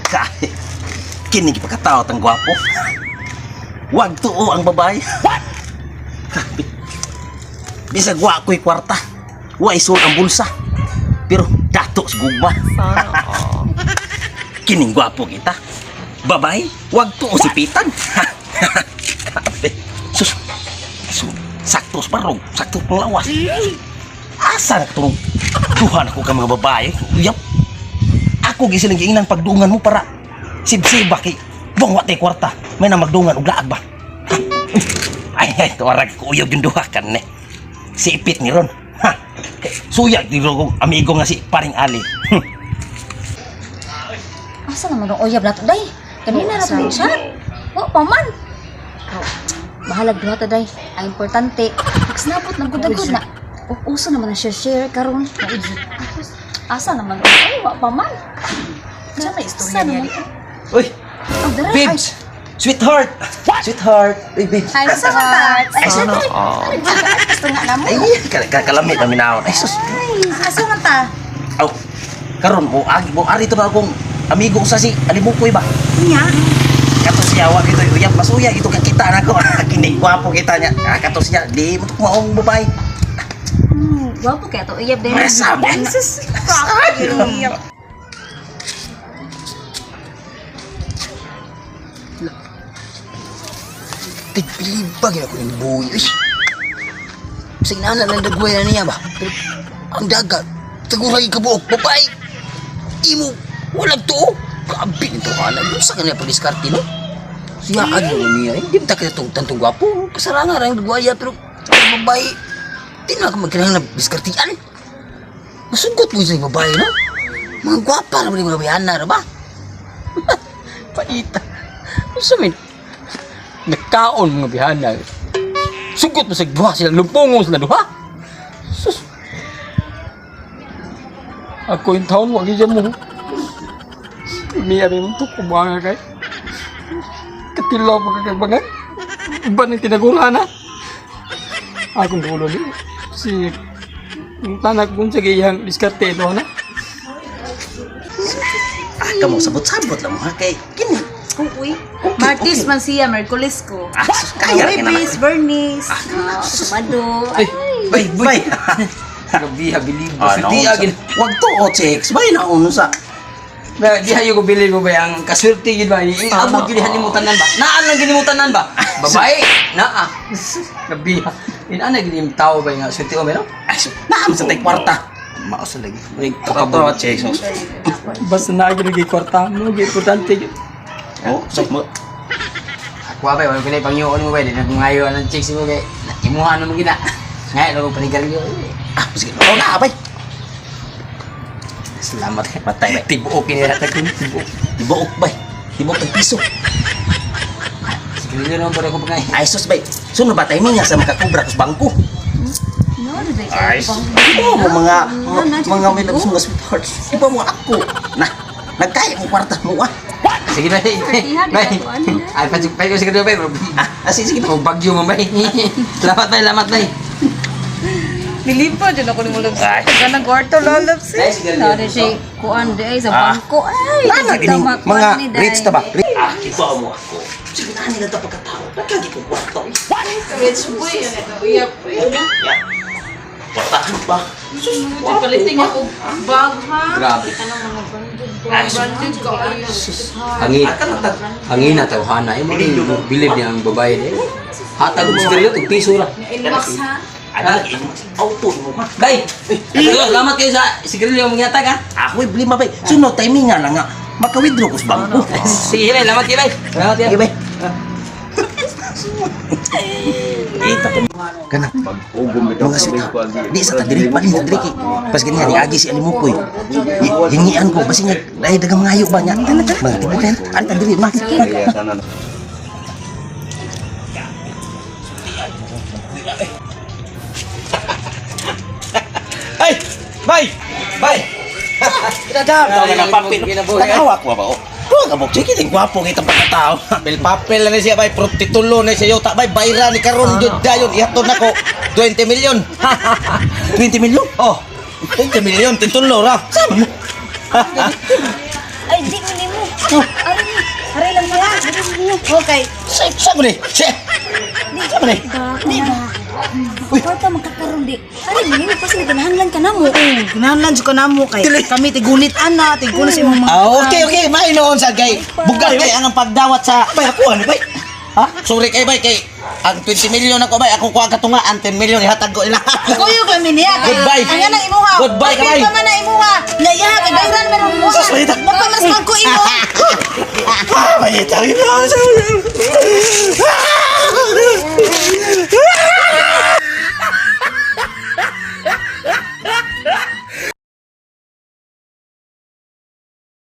Kahit kini pagkatao tang gwapo. Wag tuo ang babae. What? Bisag wa ko'y kwarta. Wa isul ang bulsa. Pero dato sa gugma. Kining gwapo kita. Babae, wag tuo sipitan. Sus. Sakto sa parong, sakto pang lawas. Asa na itong tuhan ako ka mga babae? Uyap. Ako gisilang giingnan pagdungan mo para sibsiba kay bongwa tay kwarta. May na magdungan og laag ba? Ay, tuwarag ko uyab yung duha kan ne. Si Ipit ni ron. Ha. Suya di ron amigo nga si Paring Ali. Asa naman ang uyab nato day? Kanina na ito siya. O, paman. Bahalag duha ta day. Ang importante, magsnabot ng gudagod na. Uso naman ang share karon. Asa naman? Ay, paman. Sa may istorya niya di. Uy, babes! Sweetheart! Sweetheart! Uy, babes! Ay, sa heart. Ay, Sana syempre. Ay, gusto nga na mo. Ay, kalamit ang minahon. Ay, sus! Ay, asa nga ta? Aw, karon mo ari to na akong amigo sa si Alibukoy ba? Niya? Kato siya, wag ito, uyap, masuya, ito kakita na ko. Kini, gwapo kita niya. Kato siya, di mo ito kumaong babae. Gwapo kaya to. Uyab din. Masabi. Ay, sus. Uyab. Tigpilibag ako ng buhay. Sige na lang dagway na niya ba? Pero ang dagat, taguray ka buok, babae. Imo, walang to. Grabe nito ka na. Sa kanila pag-diskarte, no? Siyaan mo niya. Hindi mo takit itong tantong gwapo. Kasarangan ang dagwaya, pero ang babae, di na ako magkailangan na diskartian. Masugot mo sa babae, no? Mga gwapa naman yung mga bayana, ba? Paita. Ano sa min? Nagkaon mga bihana. Sugot mo sa duha silang lumpungong sila duha. Sus. Ako yung taon, wag dyan mo. Niya rin ito, kumanga kay. Katilaw pagkakabangan. Iba ng tinagura na. Akong dulo din. Si yung tanak kong sa gayang diskarte ito na. Kamu sabot-sabot lang mo ha kay kini. Uy. Martis man siya, Merkulis ko. Sus, kaya rin naman. Webis, Bernice, Sabado. Ay, bay. Nabiha, bilib. Di agin. Wag to o chicks. Bay na uno sa. Di hayo ko bilib mo ba ang kaswerte gid ba? Ang abot gid halimutan nan ba? Naan lang ginimutan nan ba? Babae, naa. Nabiha. Ana gid im tao ba nga swerte o meron? Ay, naam sa tay kwarta. Maos lagi. Ring to chicks. Basta na gid gi kwarta mo, gi importante gid. Oh, sok mo. Ako ba, wala ko na ipangyoon mo ba? Di na ngayon ang chicks mo ba? Imuha na mo gina. Ngayon, ako panigarilyo. Sige, na bay. Salamat. Matay bay. Tibuok kinirata ko. Tibuok. Tibuok bay. Tibuok ng piso. Sige naman po ako pagkain. Ay sus bay. Suno ba tayo niya sa makakubra ko sa bangko? No, di ba? Ay, mga may labis mga sweethearts. Di ba mo ako? Nagkaya mo kwarta mo ah. Sige na. Bay. Ay, pagkay ko sige na bay. Sige bay. O bagyo mo bay. Lamat bay. Nilipa, dyan ako ni Mulog. Pagka nag-orto, lolops eh. Nari siya kuan di ay sa bangko. Ay, Mga rich ta ba? Iba mo ako. Sige na nila ta pagkatao. Nagkagi ko kwarto. Rich boy, yan ito. Uyap. Kwarta ba? Paliting ako bag, ha? Grabe. Branded ka. Hangin na tawhana. Ay mo rin bilib niya ang babae din. Hatag mo siguro ito, piso ra. Inbox, ha? Auto mo ha. Bay! Salamat kayo sa sigarilyo mong yatag ha. Ako'y blima bay. Sunod timing nga lang nga. Maka-withdraw ko sa bangko. Sige bay, salamat kayo bay. Salamat kayo. Sige bay. Ito ko. Kana. Mga sweetheart. Di sa tadiri pa mo diri. Pas ganyan ni agi si Alimukoy. Hingian ko basi nga dai dagang ngayo ba nya. Mga tibukan an tadiri mah. Ay! Bay! Bay! Dadam! Tawa na ng papel. Nagawak mo ba o? Huwag abok. Sige, ting gwapo kitang pagkatao. Papel na siya bay, pero titulo na siya yota bay, bayra ni karon jud dayon ihaton nako 20 million. 20 milyon? Oh, 20 million titulo ra. Sama mo. Ay, di ko nimo. Aray ni. Aray lang niya. Aray niyo. Okay. Sa mo ni? Siya! Sa mo ni? Di ba? Kwarta magkakaroon di. Aray ni, kasi ganahanlan ka na mo. Ganahanlan siya ka na mo kay kami tigulit ana, tigulit sa imong mga... Ah, okay. May noon sa kay. Bugas kay ang pagdawat sa... Bay, ako ano, bay? Ha? Sorry kay bay kay ang 20 million ako bay ako kuha katunga ang 10 million ihatag ko ila. Kuyo kami niya. Goodbye. Ang nga na imuha. Goodbye, Bakit kamay. pa man na imuha? Laya, kay bayran meron mo. Sus, bayita. Mapamas man ko imo. Bay, tayo na.